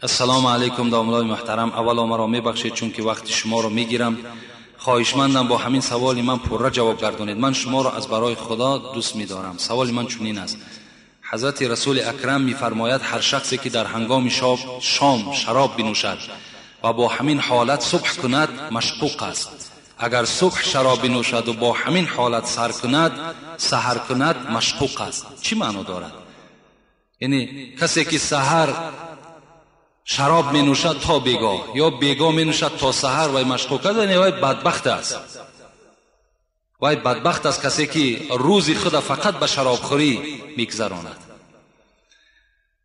السلام علیکم داملای محترم. اولا مرا میبخشید چون که وقت شما رو میگیرم. خواهشمندم با همین سوال من پرره جواب گردونید. من شما را از برای خدا دوست می‌دارم. سوال من چنین است: حضرت رسول اکرم می‌فرماید هر شخصی که در هنگام شام شراب بنوشد و با همین حالت صبح کند مشکوک است. اگر صبح شراب بنوشد و با همین حالت سحر کند مشکوک است. چی معنی دارد؟ یعنی کسی که سحر شراب می نوشد تا بیگاه یا بیگاه می نوشد تا سحر وای مشکوک است، یعنی وای بدبخت است. وای بدبخت است کسی که روزی خود فقط به شراب خوری میگذراند.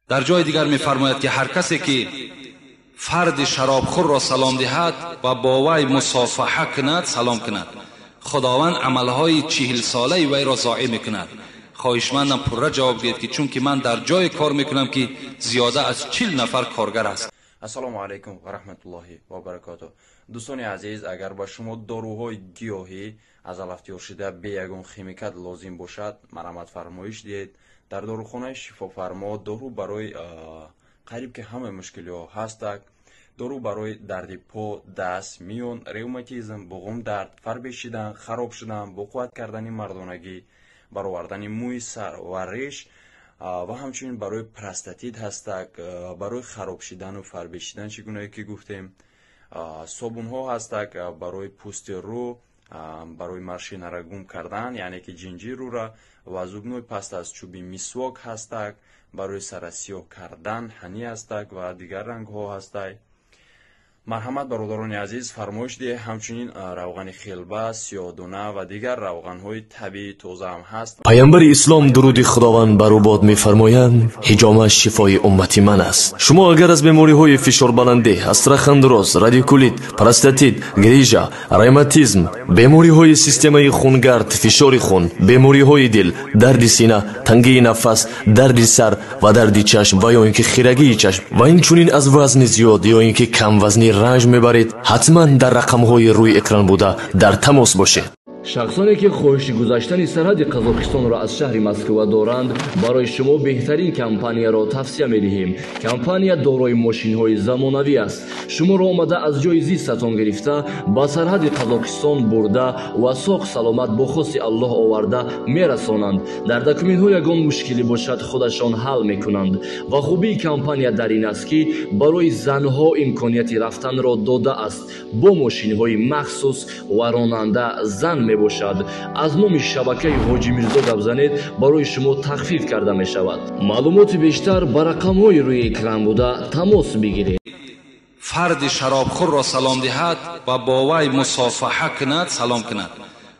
در جای دیگر می فرماید که هر کسی که فرد شراب خور را سلام دهد و با وی مصافحه کند، سلام کند، خداوند عملهای 40 ساله وی را ضایع میکند. خواهشمندم پرره جواب دهید که چون که من در جای کار میکنم که زیاده از 40 نفر کارگر است. السلام علیکم و رحمت الله و برکاته. دوستان عزیز، اگر با شما داروهای گیاهی از الافتیار شده به یگان خیمیکات لازم باشد، مرحمت فرمایش دهید. در داروخانه شفافرما دارو برای قریب که همه مشکل‌ها هستند. دارو برای درد پا، دست، میون، روماتیسم، بغم درد، فربه شدن، خراب شدن، بقوت کردن مردانگی، برآوردن موی سر و ریش و همچنین برای پروستاتیت هستند، برای خراب شدن و فربه شدن چگونه که گفتیم. صابون ها هستند برای پوست رو، برای ماشین را گم کردن، یعنی که جنجیر رو را، و زبنوی پست از چوبی مسواک هستند برای سر سیاه کردن، هنی هستند و دیگر رنگ ها هستند. مرحمت برادران عزیز، فرمایش ده. همچنین روغن خلبه، سیاه‌دانه و دیگر روغن های طبیعی تازه هم هست. پیامبر اسلام درود خداوند بر او باد می‌فرمایند حجامه شفای امتی من است. شما اگر از بیماری های فشار بلندی، استخوان، رادیکولیت، پروستاتیت، گریژا، روماتیسم، بیماری های سیستم خونگرد، فشار خون، بیماری های دل، درد سینه، تنگی نفس، درد سر و درد چشم و یا اینکه خیرگی چشم و این چنین از وزن زیاد یا اینکه کم وزنی رنج میبرید، حتما در رقم‌های روی اکران بوده در تماس باشید. شخصانی که خواهش گذشتن سرحد قزاقستان را از شهر مسکو دارند، برای شما بهترین کمپانی را توصیه می‌دهیم. کمپانی دارای ماشین‌های زمانوی است. شما را آمده از جای زیستتان گرفته با سرحد قزاقستان برده و ساق سلامت با خواست الله آورده میرسانند. در دکومنت‌ها یگان مشکلی باشد خودشان حل می‌کنند. و خوبی کمپانی در این است که برای زنها امکانیت رفتن را داده است. با ماشین‌های مخصوص و راننده زن باشد. از نام شبکه حاجی میرزا گپ زنید، برای شما تخفیف کرده می شود. معلومات بیشتر بر رقم های روی اکران بوده تماس بگیرید. فرد شرابخور را سلام دهد و با وی مصافحه کند، سلام کند،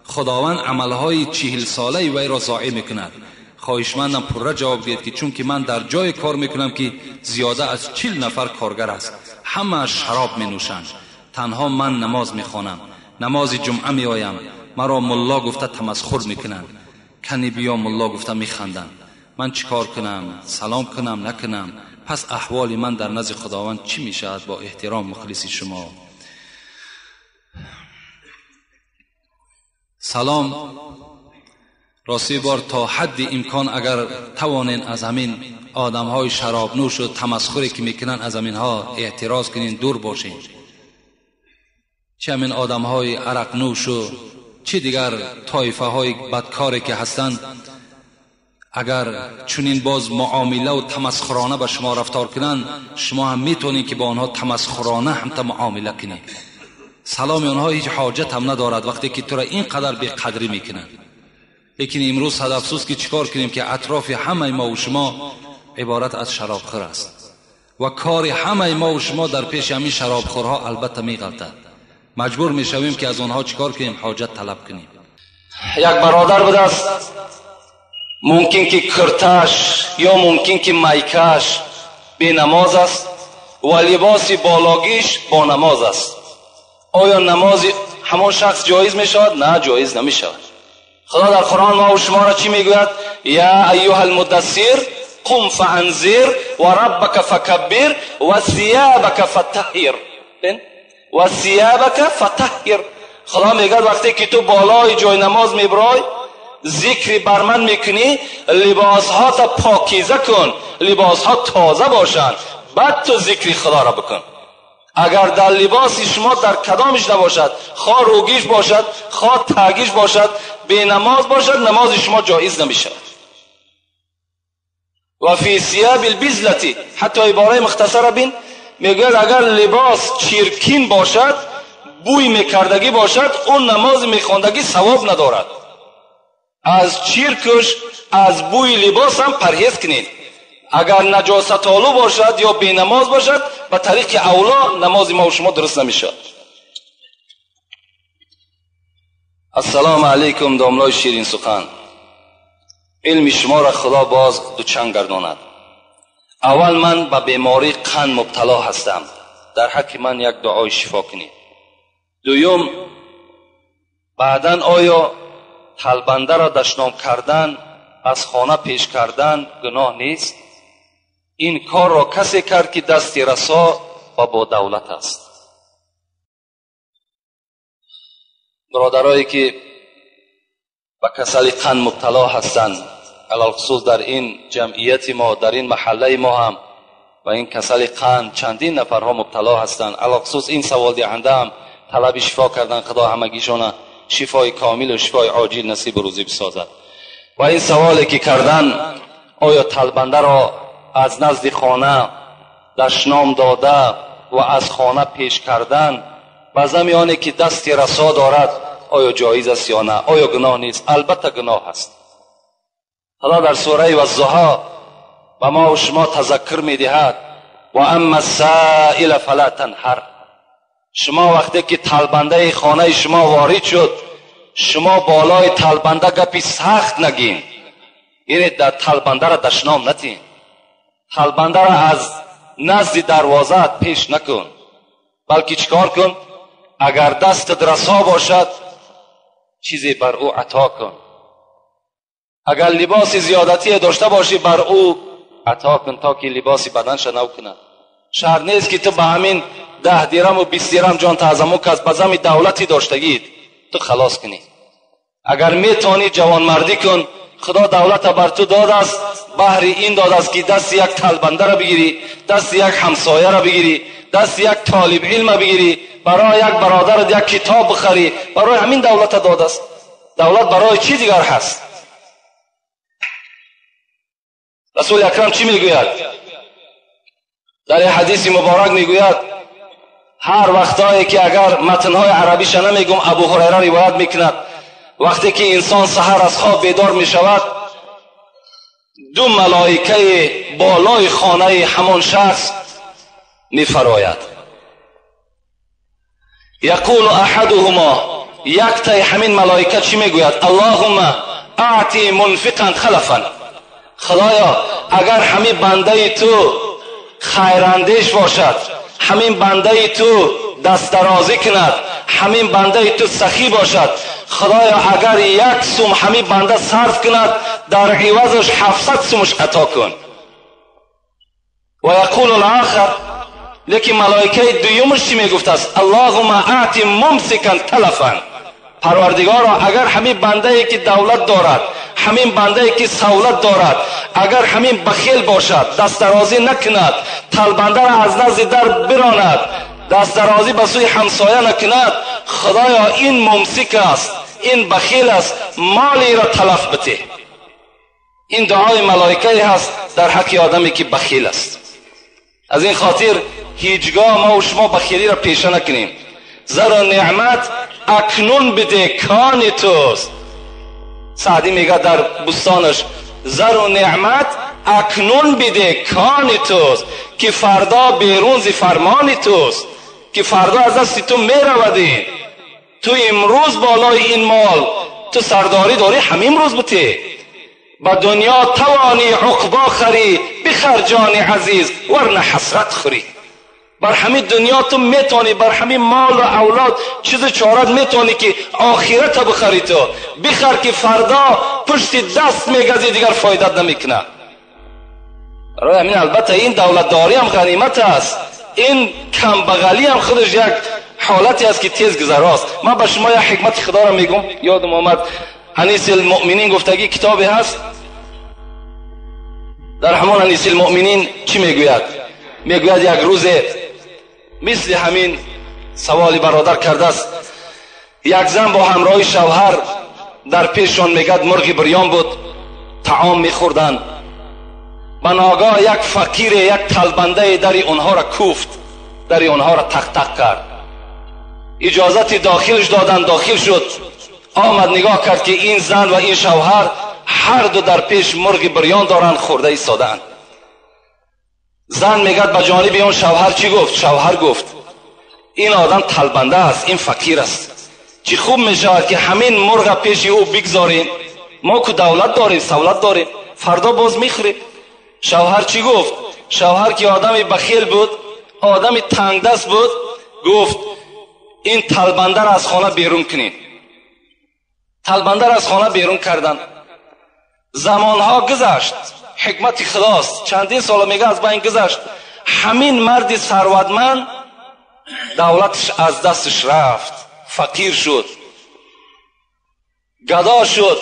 خداوند عملهای 40 ساله وی را ضایع میکند. خواهشمندم پرره جواب دهید که چون که من در جای کار میکنم که زیاده از 40 نفر کارگر است. همه شراب می نوشند. تنها من نماز میخوانم، نماز جمعه می آیم. مرا ملا گفته تمسخر میکنند، کنی بیا ملا گفته میخندند. من چیکار کنم؟ سلام کنم نکنم؟ پس احوال من در نزد خداوند چی میشود؟ با احترام مخلصی شما. سلام. راستی بار تا حد امکان اگر توانین از همین آدم های شراب نوش و تمسخری که میکنن از همین ها اعتراض کنین، دور باشین. چه همین آدم های عرق نوش و چه دیگر طایفه های بدکاری که هستند، اگر چنین باز معامله و تمسخرانه به شما رفتار کنند، شما هم میتونید که با آنها تمسخرانه هم معامله کنید. سلام آنها هیچ حاجت هم ندارد وقتی که تو را اینقدر بی قدری میکنند. لیکن امروز صد افسوس که چیکار کنیم که اطراف همه ما و شما عبارت از شرابخور است و کار همه ما و شما در پیش همین شرابخورها البته میغلطد. مجبور میشویم که از آنها چیکار کنیم؟ حاجت طلب کنیم. یک برادر بود است، ممکن که کرتش یا ممکن که میکش بی نماز است و لباس بالاگیش با نماز است. آیا نماز همان شخص جایز می شود؟ نه، جایز نمی شود. خدا در قرآن ما و شما را چی میگوید؟ یا ایها المدثر قم فانذر و ربک فکبر و ثیابک فطهر و ثیابک فطهر. خدا میگه وقتی که تو بالای جای نماز میبرای، ذکر برمن میکنی، لباس ها تا پاکیزه کن، لباس ها تازه باشند، بعد تو ذکر خدا را بکن. اگر در لباس شما در کدامش نباشد، خواه روگیش باشد، خواه تاگیش باشد، بی نماز باشد، نماز شما جایز نمیشود. و فی ثیاب البزلتی، حتی عباره مختصر بین میگه اگر لباس چیرکین باشد، بوی میکردگی باشد، اون نماز میخواندگی ثواب ندارد. از چیرکش، از بوی لباس هم پرهیز کنید. اگر نجاست آلو باشد یا بی نماز باشد، به طریق اولا نماز ما و شما درست نمیشد. السلام علیکم داملای شیرین سخن. علم شما را خدا باز دوچند گرداند. اول من به بیماری قند مبتلا هستم، در حق من یک دعای شفا کنید. دویم، بعداً آیا طلبنده را دشنام کردن، از خانه پیش کردن گناه نیست؟ این کار را کسی کرد که دستی رسا و با دولت است. برادرایی که به کسل قند مبتلا هستند، علال خصوص در این جمعیت ما، در این محله ما هم و این کسل قند چندین نفرها مبتلا هستند. علال خصوص این سوال دهنده هم طلب شفا کردن، خدا همگیشان شفای کامل و شفای عاجل نصیب روزی بسازد. و این سوالی که کردن، آیا طلبنده را از نزد خانه دشنام داده و از خانه پیش کردن و زمیانی که دستی رسا دارد آیا جایز است یا نه؟ آیا گناه نیست؟ البته گناه است. خدا در سوره والضحی و ما و شما تذکر میدهد و اما السائل فلا تنهر. شما وقتی که طلبنده خانه شما وارد شد، شما بالای طلبنده گپی سخت نگین، یعنی در طلبنده را دشنام نتین. طلبنده را از نزد دروازه پیش نکن، بلکه چیکار کن؟ اگر دست رسا باشد چیزی بر او عطا کن. اگر لباس زیادتی داشته باشی بر او عطا کن تا که لباسی بدنش نو کنه. شرط نیست که تو به همین 10 درم و 20 درم جان تعظمو که از بزم دولتی داشتگید تو خلاص کنی. اگر میتونی جوان مردی کن. خدا دولت بر تو داد است، بهر این داد است که دست یک طلبنده را بگیری، دست یک همسایه را بگیری، دست یک طالب علم بگیری، برای یک برادر یک کتاب بخری. برای همین دولت داد است. دولت برای چی دیگر هست؟ رسول اکرم چی میگوید؟ در این حدیث مبارک میگوید هر وقتایی که اگر متنهای عربیش نمیگم، ابو هریره روایت میکند وقتی که انسان سحر از خواب بیدار میشود، 2 ملائکه بالای خانه همان شخص میفراید. یقول احدهما، یک تای همین ملائکه چی میگوید؟ اللهم اعطی منفقا خلفا. خدایا اگر همین بنده تو خیراندیش باشد، همین بنده تو دست درازی کند، همین بنده تو سخی باشد، خدایا اگر 1 سوم همین بنده صرف کند در عوضش 700 سومش عطا کن. و یقول الاخر، لیکن ملائکه دویمش چی میگفت است؟ اللهم اعطی ممسکا تلفا. پروردگارا اگر همین بنده ای که دولت دارد، همین بنده ای که سهولت دارد، اگر همین بخیل باشد، دست درازی نکند، طلبنده را از نزد در براند، دست درازی به سوی همسایه نکند، خدایا این ممسک است، این بخیل است، مالی را تلف بده. این دعای ملائکه هست در حق آدمی که بخیل است. از این خاطر هیچگاه ما و شما بخیلی را پیشه نکنیم. زر و نعمت اکنون بده کان توست. سعدی میگه در بستانش زر و نعمت اکنون بده کان توست، که فردا بیرون ز فرمان توست، که فردا از دست تو میرودی. تو امروز بالای این مال تو سرداری داری، همین روز بته. با دنیا توانی عقبا خری، بخر جان عزیز ورنه حسرت خوری. بر همین دنیا تو میتونی، بر همین مال و اولاد چیز چارت میتونی که آخرت بخری. تو بخر که فردا پشت دست میگزی دیگر فایدت نمیکنه. برای همین البته این دولتداری هم غنیمت است، این کم بغلی هم خودش یک حالتی است که تیز گذراست. من به شما یک حکمت خدا را میگم، یادم آمد انیس المؤمنین گفتگی کتابی هست. در همون انیس المؤمنین چی میگوید؟ میگوید یک روز مثل همین سوالی برادر کرده است، یک زن با همراه شوهر در پیششان میگد مرغ بریان بود، طعام میخوردند. به ناگاه یک فقیر، یک طلبنده در اونها را کوفت، در اونها را تق تق کرد. اجازت داخلش دادن، داخل شد، آمد نگاه کرد که این زن و این شوهر هر دو در پیش مرغ بریان دارند، خورده ایستادند. زن میگد به جانب اون شوهر چی گفت؟ شوهر گفت این آدم طلبنده است، این فقیر است، چی خوب میشود که همین مرغ پیش او بگذاریم، ما که دولت داریم، سولت داریم، فردا باز میخوریم. شوهر چی گفت؟ شوهر که آدم بخیل بود، آدم تنگ دست بود، گفت این طلبنده را از خانه بیرون کنین. طلبنده را از خانه بیرون کردن. زمانها گذشت، حکمت خداست، چندین سال میگه از بین گذشت. همین مرد ثروتمند دولتش از دستش رفت، فقیر شد، گدا شد.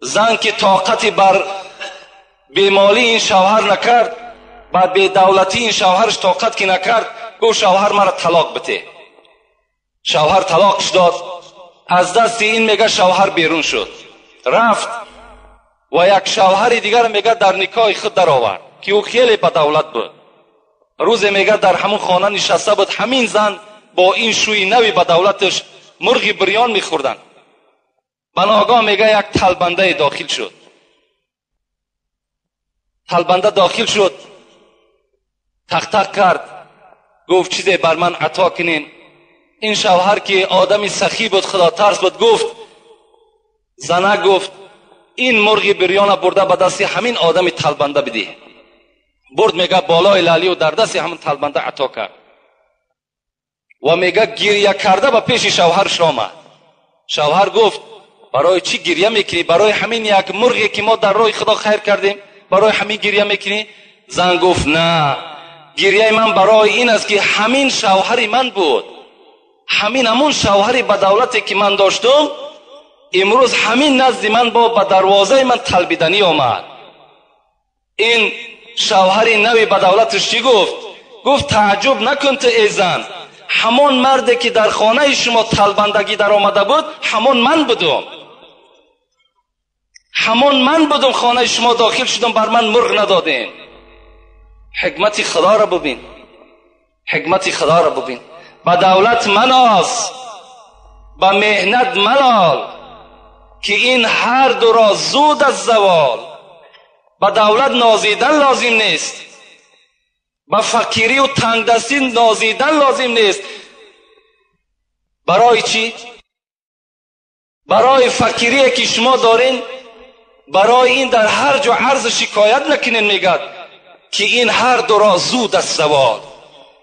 زن که طاقتی بر بیمالی این شوهر نکرد، بر بیدولتی این شوهرش طاقت که نکرد، گفت شوهر مرا طلاق بده. شوهر طلاقش داد. از دست این میگه شوهر بیرون شد، رفت و یک شوهر دیگر میگه در نکاح خود در آورد که او خیلی با دولت بود. روز میگه در همون خانه نشسته بود، همین زن با این شوی نوی با دولتش مرغ بریان میخوردن. بناگاه میگه یک طلبنده داخل شد. طلبنده داخل شد، تق تق کرد، گفت چیزی بر من عطا کنین. این شوهر که آدمی سخی بود، خدا ترس بود، گفت زنه گفت این مرغ بریان برده به دست همین آدم طلبنده بده. برد میگه بالای لالی و در دست همین طلبنده عطا کرد و میگه گریه کرده به پیش شوهرش آمد. شوهر گفت برای چی گریه میکنی؟ برای همین یک مرغی که ما در راه خدا خیر کردیم، برای همین گریه میکنی؟ زن گفت نه، گریه من برای این است که همین شوهری من بود، همون شوهری با دولتی که من داشتم امروز همین نزد من با به دروازه من طلبیدنی آمد. این شوهری نوی با دولتش چی گفت؟ گفت تعجب نکن تو ای زن، همون مردی که در خانه شما طلبندگی در آمده بود همون من بودم، همون من بودم، خانه شما داخل شدم، بر من مرغ ندادین. حکمت خدا را ببین، حکمت خدا را ببین. با دولت مناز، با مهنت ملال که این هر دو را زود از زوال. با دولت نازیدن لازم نیست، با فقیری و تنگدستی نازیدن لازم نیست. برای چی؟ برای فقیری که شما دارین، برای این در هر جا عرض شکایت نکنین. میگد که این هر دو را زود از زوال.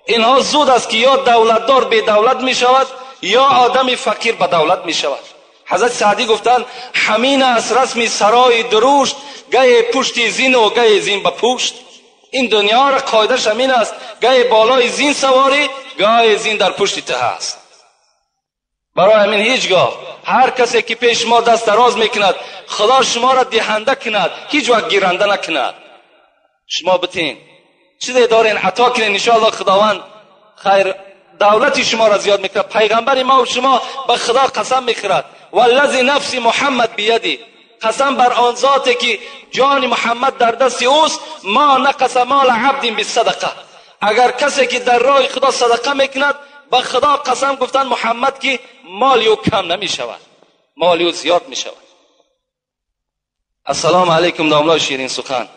اینها زود است که یا دولتدار به دولت می شود یا آدم فقیر به دولت می شود. حضرت سعدی گفتند همین است رسم سرای درشت، گه پشت زین و گه زین به پشت. این دنیا را قاعدش همین است، گه بالای زین سواری، گه زین در پشت ته است. برای همین هیچگاه هر کسی که پیش ما دست دراز میکند خدا شما را دهنده کند، هیچ وقت گیرنده نکند. شما بتین چیزی دارین عطا کنین، انشاءالله خداوند خیر دولت شما را زیاد میکند. پیغمبر ما و شما به خدا قسم میخورد والذی نفس محمد بیدی، قسم بر آن ذاتی که جان محمد در دست اوست، ما نقص مال عبد بالصدقه. اگر کسی که در راه خدا صدقه میکند، به خدا قسم گفتن محمد که مالی او کم نمی شود، مالی او زیاد می شود. السلام علیکم داملای شیرین سخن.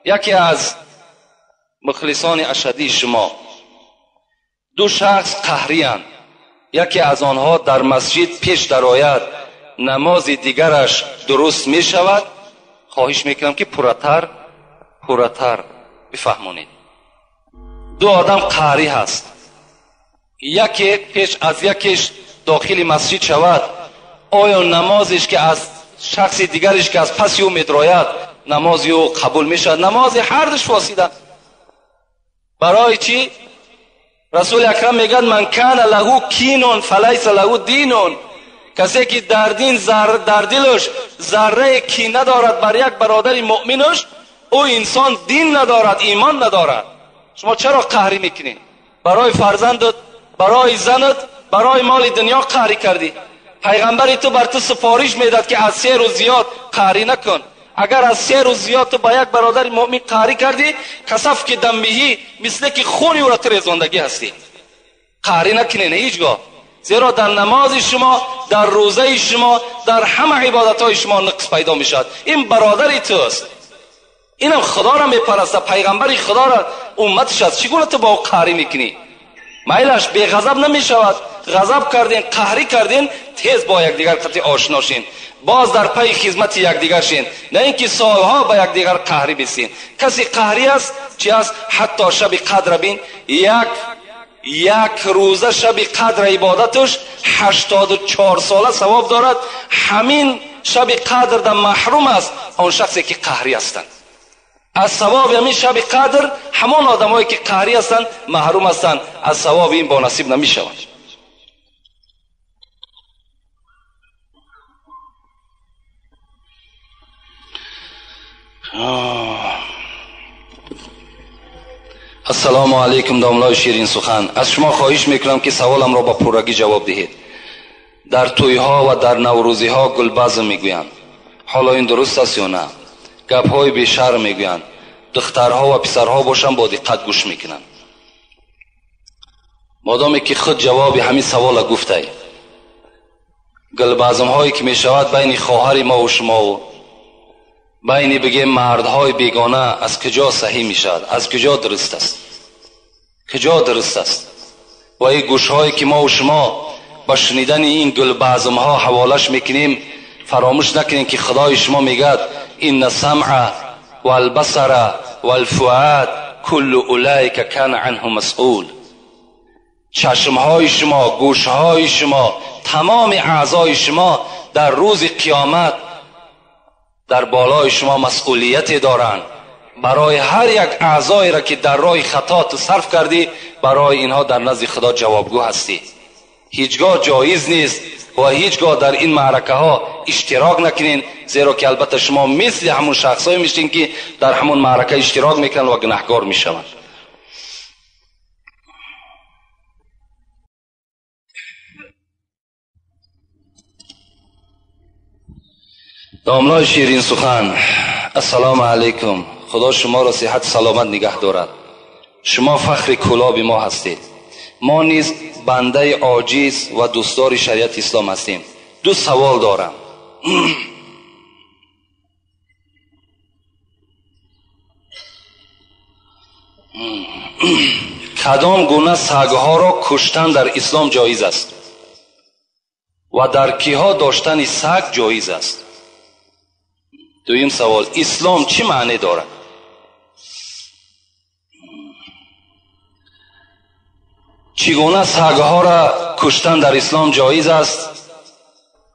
یکی از مخلصان اشدی شما، دو شخص قهری اند. یکی از آنها در مسجد پیش در آید، نماز دیگرش درست می شود. خواهش میکنم که پرتر بفهمونید. دو آدم قهری هست، یکی پیش از یکیش داخل مسجد شود، آیا نمازش که از شخص دیگرش که از پس او میدراید نمازی او قبول میشد؟ نماز هر دوش فاسده. برای چی؟ رسول اکرم میگن من کان له کینون فلیس له دینون. کسی که در دین در دلش ذره کینه دارد بر یک برادر مؤمنش، او انسان دین ندارد، ایمان ندارد. شما چرا قهری میکنی؟ برای فرزندت، برای زنت، برای مال دنیا قهری کردی. پیغمبر تو بر تو سفارش میداد که از 3 روز زیاد قهری نکن. اگر از 3 روز زیاد تو با یک برادر مؤمن قهری کردی، کسف که دمیهی مثل که خونی او را ترزاندگی هستی. قهری نکنین هیچگاه، زیرا در نماز شما، در روزه شما، در همه عبادت های شما نقص پیدا میشد. این برادر توست، اینم خدا را میپرسته، پیغمبر خدا را امتش است. چگونه تو با او قهری میکنی؟ میلش بی غضب نمیشود. غضب کردین، قهری کردین، تیز با یکدیگر قطع آشنا شین، باز در پی خدمت یکدیگر شین، نه اینکه سالها با یکدیگر قهری بسین. کسی قهری است چی است؟ حتی شب قدر بین، یک روزه شب قدر عبادتش 84 ساله ثواب دارد. همین شب قدر در محروم است آن شخصی که قهری هستند از ثواب همین شب قدر. همان آدمایی که قهری هستند محروم هستند از ثواب این با نصیب نمی شوند. السلام علیکم داملای شیرین سخن. از شما خواهش میکنم که سوالم را با پرگی جواب دهید. در تویها و در نوروزی ها گلبزم میگویند، حالا این درست است یا نه؟ گپ های بی شرم میگویند. دخترها و پسرها باشن با دقت گوش میکنند. مادامی که خود جواب همین سوال گفته، گلبزم هایی که میشود بین خواهر ما و شما و بین بگیم مردهای بیگانه از کجا صحیح میشد؟ از کجا درست است؟ کجا درست است؟ و این گوش هایی که ما و شما با شنیدن این گلبزم ها حوالش میکنیم، فراموش نکنیم که خدای شما میگه این السمع والبصر والفؤاد کل اولئک کان عنه مسئول. چشم های شما، گوش های شما، تمام اعضای شما در روز قیامت در بالای شما مسئولیت دارند. برای هر یک اعضایی را که در راه خطا تو صرف کردی، برای اینها در نزد خدا جوابگو هستی. هیچگاه جایز نیست و هیچگاه در این معرکه ها اشتراک نکنین، زیرا که البته شما مثل همون شخصایی میشین که در همون معرکه اشتراک میکنن و گناهکار میشوند. داملای شیرین سخن، السلام علیکم. خدا شما را صحت سلامت نگه دارد. شما فخر کلاب ما هستید. ما نیز بنده عاجز و دوستدار شریعت اسلام هستیم. 2 سوال دارم. کدام گونه سگها را کشتن در اسلام جایز است و در کیها داشتن سگ جایز است؟ دویم سوال، اسلام چی معنی دارد؟ چگونه سگها را کشتن در اسلام جایز است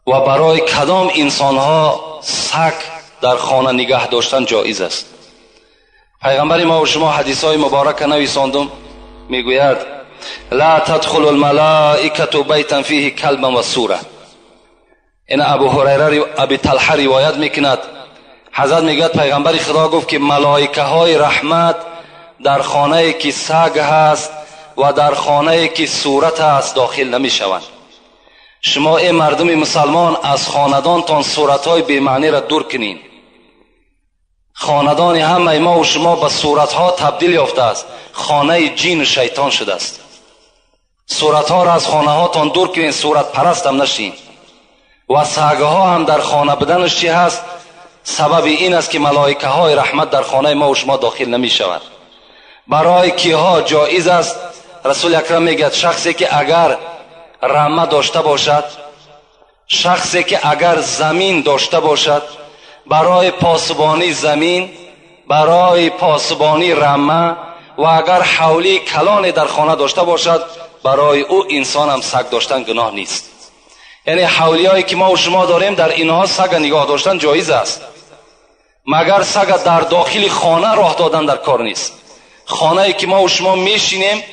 و برای کدام انسانها سگ در خانه نگه داشتن جایز است؟ پیغمبر ما و شما حدیث های مبارک نویساندم، میگوید لا تدخل الملائکه بیتا فیه کلب و سوره. این ابو هریره ابی طلحه روایت میکند. حضرت میگوید پیغمبر خدا گفت که ملائکه های رحمت در خانه که سگ هست و در خانه که صورت هست داخل نمی شوند. شما ای مردم مسلمان از خاندانتان صورت های بی‌معنی را دور کنین. خاندان همه ما و شما به صورت ها تبدیل یافته است. خانه جین و شیطان شده است. صورت ها را از خانه هاتان دور کنین، صورت پرست هم نشین. و سگ ها هم در خانه بدنش چی هست؟ سبب این است که ملائکه های رحمت در خانه ما و شما داخل نمی شود. برای کیها جایز است؟ رسول اکرم میگه شخصی که اگر رمه داشته باشد، شخصی که اگر زمین داشته باشد، برای پاسبانی زمین، برای پاسبانی رمه و اگر حولی کلانی در خانه داشته باشد، برای او انسان هم سگ داشتن گناه نیست. یعنی حولی هایی که ما و شما داریم در اینها سگ نگاه داشتن جایز است، مگر سگ در داخل خانه راه دادن در کار نیست. خانه ای که ما و شما میشینیم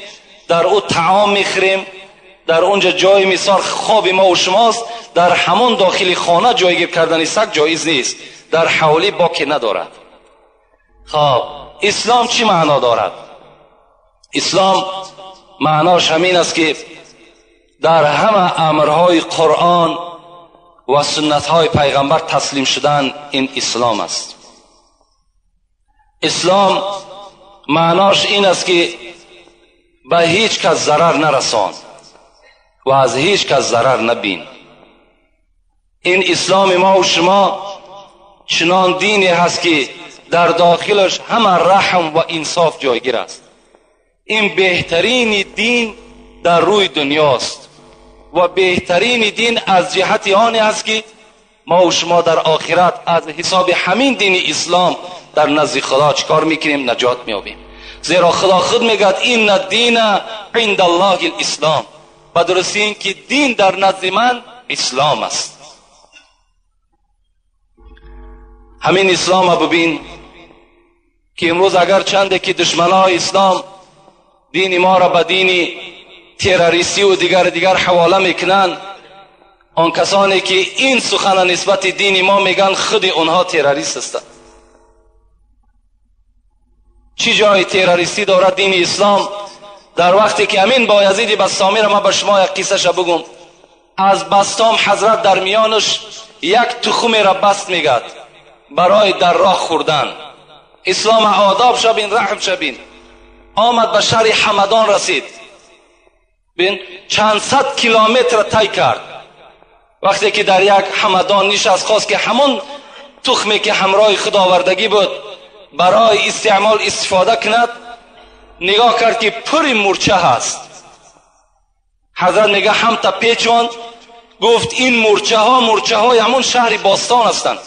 در او طعام میخوریم، در اونجا جای میسار خواب ما و شماست، در همون داخل خانه جایگیر کردن سگ جایز نیست، در حولی باکی ندارد. خب اسلام چی معنا دارد؟ اسلام معناش همین است که در همه امرهای قرآن و سنتهای پیغمبر تسلیم شدن. این اسلام است. اسلام معناش این است که به هیچ کس ضرر نرسان و از هیچ کس ضرر نبین. این اسلام ما و شما چنان دینی هست که در داخلش همه رحم و انصاف جایگیر است. این بهترین دین در روی دنیاست و بهترین دین از جهت آن است که ما و شما در آخرت از حساب همین دین اسلام در نزد خدا چکار میکنیم؟ نجات میابیم. زیرا خدا خود میگه این الدین عند الله الاسلام، و درستی این که دین در نزد من اسلام است. همین اسلام ها ببین که امروز اگر چنده که دشمنان اسلام دین ما را به دین تروریستی و دیگر حواله میکنن، آن کسانی که این سخن نسبت دین ما میگن خود اونها تروریست هستند. چی جای تروریستی دارد دین اسلام؟ در وقتی که امین بایزید بسطامی را ما به شما یک قصه بگم، از بسطام حضرت در میانش یک تخم را بست میگد برای در راه خوردن. اسلام آداب شبین، رحم شبین. آمد به شهر حمدان رسید، بین چند صد کیلومتر طی کرد. وقتی که در یک حمدان نشست، خواست که همون تخمی که همراه خداوردگی بود برای استفاده کند، نگاه کرد که پری مورچه هست. حضرت میگه هم تا پیچان، گفت این مورچه های همون شهر باستان هستند.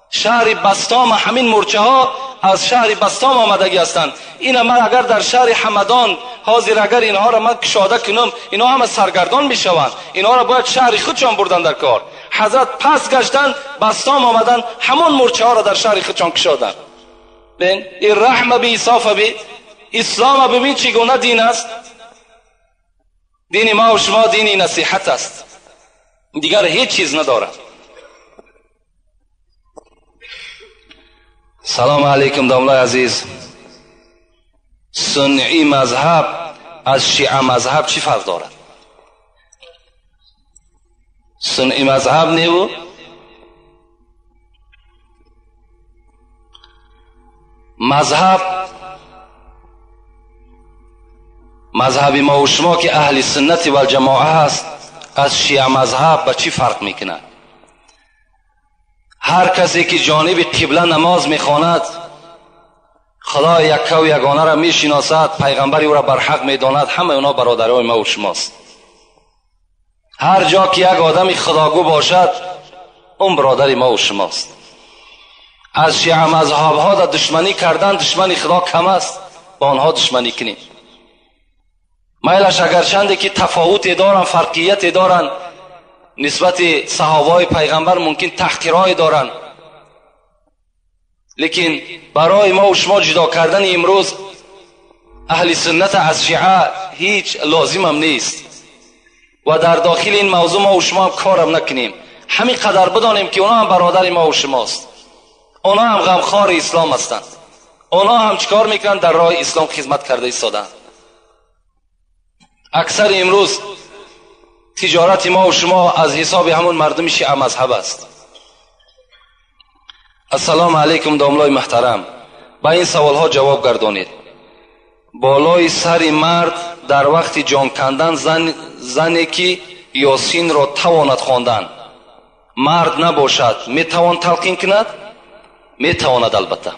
شهر بستام، همین مورچه ها از شهر بستام آمدگی هستند. این من اگر در شهر حمدان حاضر اگر اینها را من کشاده کنم، اینها همه سرگردان میشوند. اینها را باید شهر خودشان بردن در کار. حضرت پس گشتن بستام آمدن، همون مورچه ها را در شهر خودشان کشادن. ببین این رحم بی انصاف بی اسلام. ببین چگونه دین است. دین ما و شما دین نصیحت است، دیگر هیچ چیز نداره. سلام علیکم داملای عزیز. سنی مذهب از شیعه مذهب چی فرق دارد؟ سنی مذهب نیو مذهب ما و شما که اهل سنت و الجماعه هست از شیعه مذهب به چی فرق میکنه؟ هر کسی که جانب قبله نماز میخواند خدا یک و یگانه را میشناسد، پیغمبری او را بر حق میداند، همه اونا برادرای ما و شماست. هر جا که یک آدم خداگو باشد اون برادر ما و شماست. از شیعه مذهب ها در دشمنی کردن، دشمنی خدا کم است، با آنها دشمنی کنیم. میلش اگر چنده که تفاوت دارن، فرقیت دارن، نسبت صحابه پیغمبر ممکن تحقیرای دارن، لیکن برای ما و شما جدا کردن امروز اهل سنت از شیعه هیچ لازم هم نیست و در داخل این موضوع ما و شما هم کارم نکنیم. همین قدر بدانیم که اونا هم برادر ما و شماست، اونا هم غمخوار اسلام هستند، اونا هم چیکار میکنن؟ در راه اسلام خدمت کرده ایستادن. اکثر امروز تجارت ما و شما از حساب همون مردم شیعه مذهب است. السلام علیکم داملای محترم، با این سوال ها جواب گردانید. بالای سر مرد در وقت جان کندن زنی که یاسین را تواند خواندن مرد نباشد میتوان تلقین کند؟ میتواند البته.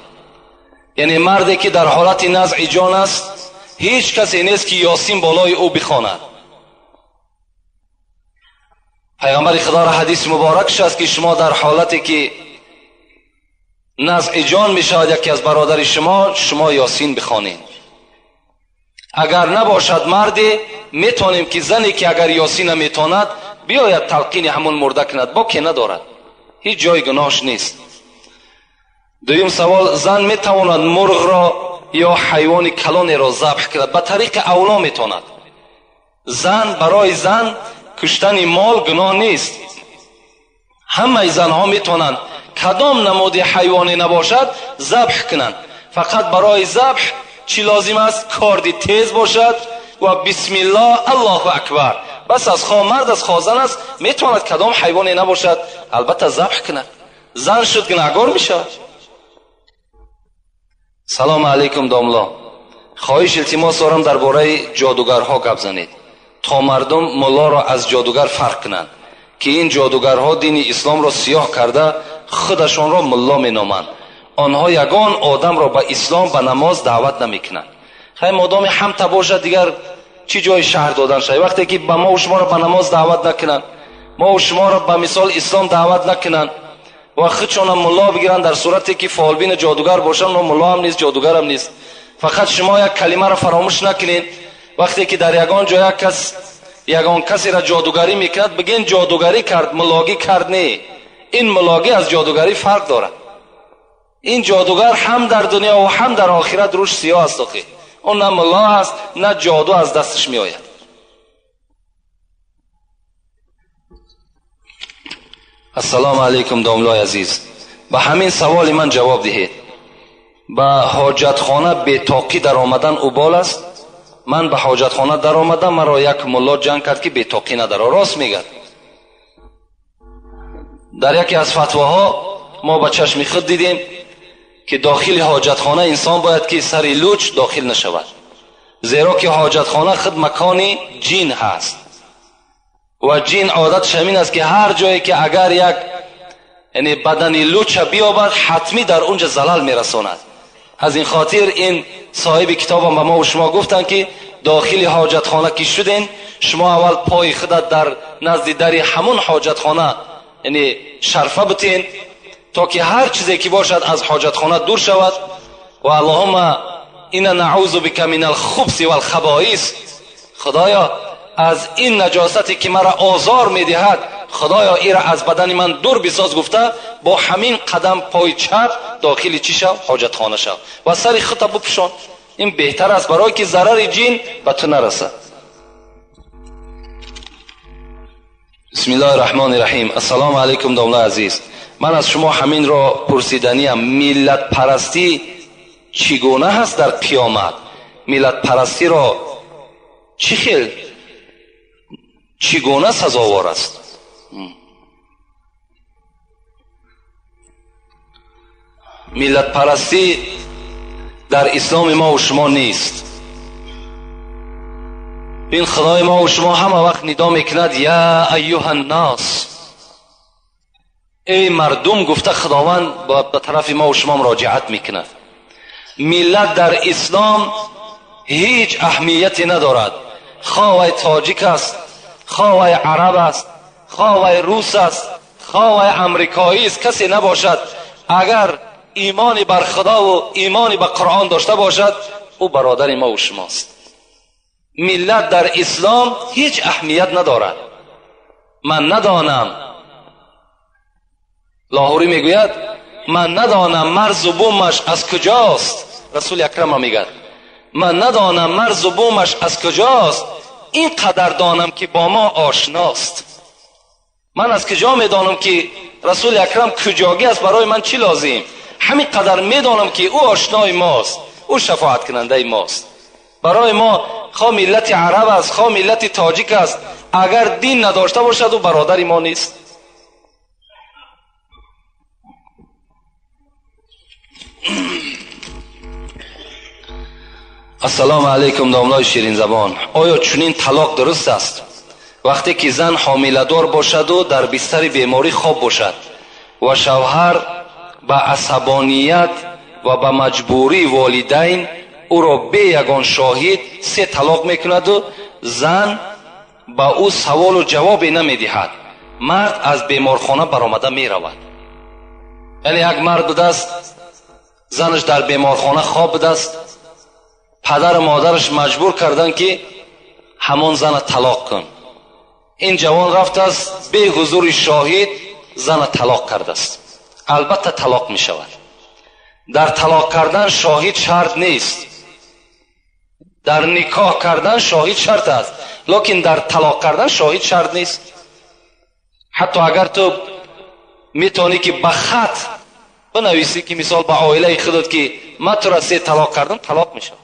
یعنی مردی که در حالت نزع جان است هیچ کسی نیست که یاسین بالای او بخواند. پیغمبر خدا را حدیث مبارکش است که شما در حالتی که نزع جان میشود یکی از برادر شما یاسین بخوانید. اگر نباشد مردی میتونیم که زنی که اگر یاسین میتواند بیاید تلقین همون مرده کند، با که ندارد، هیچ جای گناهش نیست. دویم سوال، زن میتواند مرغ را یا حیوان کلان را ذبح کند؟ به طریق اولا میتواند. زن برای زن کشتن مال گناه نیست. همه زنها میتونند کدام نماد حیوانی نباشد ذبح کنند، فقط برای ذبح چی لازم است؟ کاردی تیز باشد و بسم الله الله اکبر. بس از خواه مرد از خواه زن است، میتواند کدام حیوانی نباشد البته ذبح کند. زن شد گناهکار میشود. سلام علیکم داملا، خواهش التماس دارم درباره جادوگرها گپ زنید تا مردم ملا را از جادوگر فرق کنند که این جادوگرها دین اسلام را سیاه کرده خودشان را ملا مینامند. آنها یگان آدم را به اسلام به نماز دعوت نمیکنند. خیلی مادام همتا باشد دیگر چی جای شهر دادن شد؟ وقتی که به ما و شما را به نماز دعوت نکنند، ما و شما را به مثال اسلام دعوت نکنند و خودشان هم ملا بگیرند، در صورتی که فالبین جادوگر باشند و ملا هم نیست جادوگر هم نیست. فقط شما یک کلمه را فراموش نکنید. وقتی که در یگان جای یگان کسی را جادوگری میکند بگین جادوگری کرد، ملاگی کرد. نه، این ملاگی از جادوگری فرق دارد. این جادوگر هم در دنیا و هم در آخرت روش سیاه است. اون نه ملا است نه جادو از دستش می آید. السلام علیکم داملای عزیز، به همین سوال من جواب دهید. به حاجتخانه بی‌طاقی در آمدن اوبال است؟ من به حاجتخانه در آمدم، مرا یک ملا جنگ کرد که بی‌طاقی نداره. راست میگه. در یکی از فتواها ما به چشم خود دیدیم که داخل حاجتخانه انسان باید که سر لوچ داخل نشود، زیرا که حاجتخانه خود مکان جین هست و جین عادتش همین است که هر جایی که اگر یک یعنی بدن لوچ بیابد حتمی در اونجا زلال میرساند. از این خاطر این صاحب کتاب هم به ما و شما گفتن که داخل حاجتخانه که شدین شما اول پای خودت در نزد در همون حاجتخانه یعنی شرفه بتین تا که هر چیزی که باشد از حاجتخانه دور شود. و اللهم اینا نعوذ بک من الخبث والخبائث، خدایا از این نجاستی که مرا آزار میدهد خدایا این را از بدن من دور بساز گفته با همین قدم پای چپ داخل چی شو؟ حاجتخانه شو و سر خطا بپوشان. این بهتر است برای که ضرر جین به تو نرسه. بسم الله الرحمن الرحیم. السلام علیکم داملا عزیز، من از شما همین را پرسیدنیم. ملت پرستی چگونه هست در قیامت؟ ملت پرستی را چگونه سزاوار است؟ ملت پرستی در اسلام ما و شما نیست. این خدای ما و شما همه وقت ندا میکند یا ایها الناس، ای مردم گفته خداوند به طرف ما و شما مراجعت میکند. ملت در اسلام هیچ اهمیتی ندارد. خواه تاجیک است، خواه عرب است، خواه روس است، خواه امریکایی است، کسی نباشد اگر ایمانی بر خدا و ایمانی به قرآن داشته باشد او برادر ما و شماست. ملت در اسلام هیچ اهمیت ندارد. من ندانم، لاهوری میگوید من ندانم مرز و بومش از کجاست. رسول اکرم میگه من ندانم مرز و بومش از کجاست، این قدر دانم که با ما آشناست. من از کجا میدانم که رسول اکرم کجاگی است؟ برای من چی لازم؟ همین قدر میدانم که او آشنای ماست، او شفاعت کننده ماست. برای ما خواه ملت عرب است، خواه ملت تاجیک است، اگر دین نداشته باشد او برادر ما نیست. السلام علیکم داملای شیرین زبان، آیا چنین طلاق درست است؟ وقتی که زن حامله‌دار باشد و در بستر بیماری خواب باشد و شوهر به عصبانیت و به مجبوری والدین او را به یگان شاهد 3 طلاق میکند و زن به او سوال و جوابی نمیدهد، مرد از بیمارخانه برآمده میرود. یعنی یک مرد بوده است زنش در بیمارخانه خواب بوده است، پدر و مادرش مجبور کردن که همان زن طلاق کن. این جوان رفته است به حضور شاهد زن طلاق کرده است. البته طلاق می شود. در طلاق کردن شاهد شرط نیست، در نکاح کردن شاهد شرط است، لیکن در طلاق کردن شاهد شرط نیست. حتی اگر تو میتونی که به خط بنویسی که مثال به عائله خودت که من تو را 3 طلاق کردم، طلاق می شود.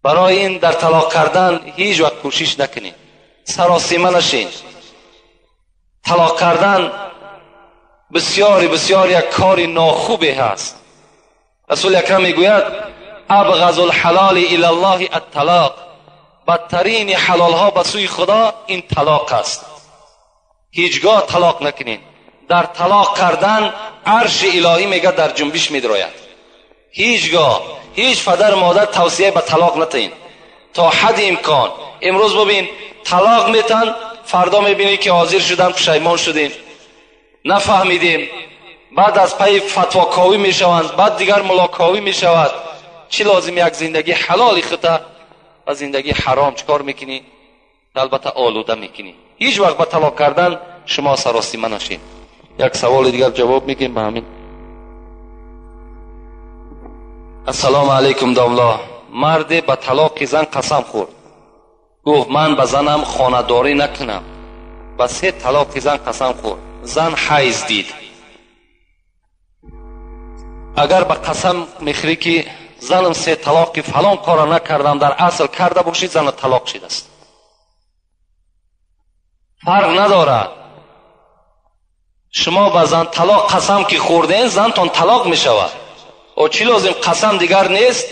برای این در طلاق کردن هیچ وقت کوشش نکنید، سراسیمه نشین. طلاق کردن بسیاری یک کار ناخوبی هست. رسول اکرم میگوید ابغض الحلال الی الله الطلاق، بدترین حلال ها به سوی خدا این طلاق است. هیچگاه طلاق نکنین. در طلاق کردن عرش الهی میگه در جنبش میدراید. هیچگاه هیچ پدر مادر توصیه به طلاق نتین تا حد امکان. امروز ببین طلاق میتن، فردا میبینی که حاضر شدن پشیمان شدیم، نفهمیدیم، بعد از پی فتوا کاوی میشوند، بعد دیگر ملاکاوی میشود. چی لازم یک زندگی حلالی خطا و زندگی حرام چکار میکنی؟ البته آلوده میکنی. هیچ وقت به طلاق کردن شما سراسیمه نشین. یک سوال دیگر جواب میگیم به همین. السلام علیکم داملا. مرد به طلاق زن قسم خورد، گفت من به زنم خانه‌داری نکنم. به 3 طلاق زن قسم خورد. زن حیض دید. اگر به قسم میخوری که زنم 3 طلاق فلان کار نکردم، در اصل کرده باشید، زن طلاق شده است. فرق نداره. شما به زن طلاق قسم که خوردین، زنتون طلاق میشود. او چی لازم؟ قسم دیگر نیست،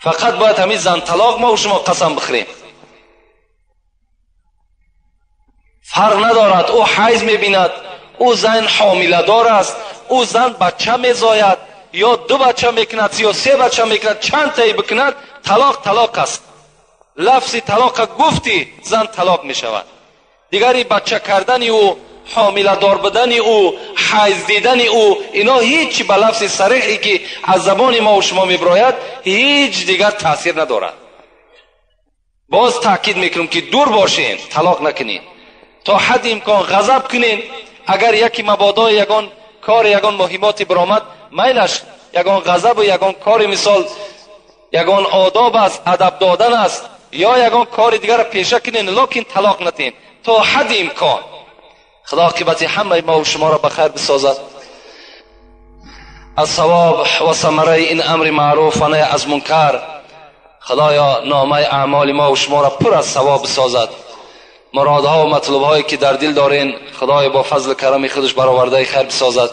فقط باید همین زن طلاق ما و شما قسم بخوریم. فرق ندارد. او حیض میبیند، او زن حامله دار است، او زن بچه میزاید، یا 2 بچه میکند یا 3 بچه میکند، چند تایی بکند، طلاق است. لفظ طلاق گفتی، زن طلاق میشود. دیگری بچه کردن او، حامله دار بدن او، حیض دیدن او، اینا هیچ به لفظ صریحی که از زبان ما و شما میبراید هیچ دیگر تاثیر ندارد. باز تاکید میکنم که دور باشین، طلاق نکنین. تا حد امکان غضب کنین. اگر یکی مبادا یگان کار یگان مهماتی برآمد، میلش یگان غضب و یگان کار مثال یگان آداب است، ادب دادن است، یا یگان کار دیگر پیشه کنین، لکن طلاق نتین تا حد امکان. خدا عاقبت همه ما و شما را بخیر بسازد. از ثواب و ثمره این امر معروف و نهی از منکر خدایا نامه اعمال ما و شما را پر از ثواب بسازد. مرادها و مطلوبهایی که در دل دارین خدای با فضل کرم خودش برآورده خیر بسازد.